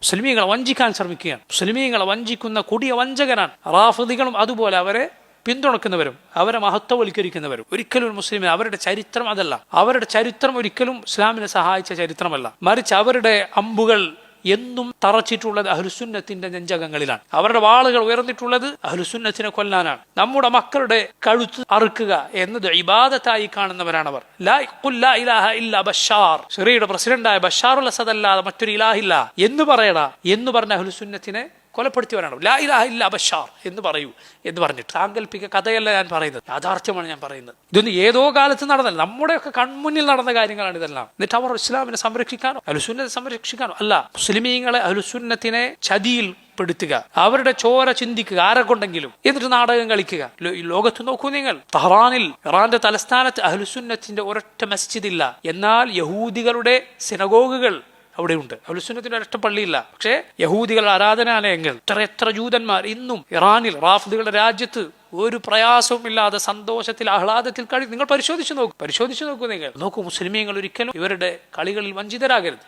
മുസ്ലിമീങ്ങളെ വഞ്ചിക്കാൻ ശ്രമിക്കുകയാണ്. മുസ്ലിമീങ്ങളെ വഞ്ചിക്കുന്ന കൊടിയ വഞ്ചകനാണ്. റാഫിദികളും അതുപോലെ അവരെ പിന്തുണക്കുന്നവരും അവരെ മഹത്വവൽക്കരിക്കുന്നവരും. ഒരിക്കലും ഒരു മുസ്ലിമിന് അവരുടെ ചരിത്രം അതല്ല. അവരുടെ ചരിത്രം ഒരിക്കലും ഇസ്ലാമിനെ സഹായിച്ച ചരിത്രമല്ല. മറിച്ച് അവരുടെ അമ്പുകൾ എന്നും തറച്ചിട്ടുള്ളത് അഹ്ലുസുന്നത്തിന്റെ നെഞ്ചകങ്ങളിലാണ്. അവരുടെ വാളുകൾ ഉയർന്നിട്ടുള്ളത് അഹ്ലുസുന്നത്തിനെ കൊല്ലാനാണ്. നമ്മുടെ മക്കളുടെ കഴുത്ത് അറുക്കുക എന്നത് ഇബാദത്തായി കാണുന്നവരാണ് അവർ. സിറിയയുടെ പ്രസിഡന്റായ ബഷാറുൽ അസദ് അല്ലാതെ മറ്റൊരു ഇലാഹില്ല എന്ന് പറയടാ എന്ന് പറഞ്ഞ അഹ്ലുസുന്നത്തിനെ കൊലപ്പെടുത്തിയവരാണ്. ലാ ഇലാഹ ഇല്ല ബഷാർ എന്ന് പറയൂ എന്ന് പറഞ്ഞിട്ട്. സാങ്കല്പിക കഥയല്ല ഞാൻ പറയുന്നത്, യാഥാർത്ഥ്യമാണ് ഞാൻ പറയുന്നത്. ഇതൊന്നും ഏതോ കാലത്ത് നടന്നല്ല, നമ്മുടെയൊക്കെ കൺമുന്നിൽ നടന്ന കാര്യങ്ങളാണ് ഇതെല്ലാം. എന്നിട്ട് അവർ ഇസ്ലാമിനെ സംരക്ഷിക്കാനോ അഹ്ലുസുന്നത്തെ സംരക്ഷിക്കാനോ അല്ല, മുസ്ലിമീങ്ങളെ അഹ്ലുസുന്നത്തിനെ ചതിയിൽ പെടുത്തുക, അവരുടെ ചോര ചിന്തിക്കുക ആരെ കൊണ്ടെങ്കിലും, എന്നിട്ട് നാടകം കളിക്കുക. ലോകത്ത് നോക്കൂ നിങ്ങൾ, തഹ്റാനിൽ ഇറാന്റെ തലസ്ഥാനത്ത് അഹ്ലുസുന്നത്തിന്റെ ഒരൊറ്റ മസ്ജിദ് ഇല്ല. എന്നാൽ യഹൂദികളുടെ സിനഗോഗുകൾ അവിടെയുണ്ട്. അഹ്ലുസുന്നത്തിന്റെ ഒരൊറ്റ പള്ളിയില്ല. പക്ഷേ യഹൂദികളുടെ ആരാധനാലയങ്ങൾ, എത്ര ജൂതന്മാർ ഇന്നും ഇറാനിൽ റാഫിദികളുടെ രാജ്യത്ത് ഒരു പ്രയാസവും ഇല്ലാതെ സന്തോഷത്തിൽ ആഹ്ലാദത്തിൽ നിങ്ങൾ പരിശോധിച്ചു നോക്കൂ നിങ്ങൾ നോക്കൂ. മുസ്ലിമീങ്ങൾ ഒരിക്കലും ഇവരുടെ കളികളിൽ വഞ്ചിതരാകരുത്.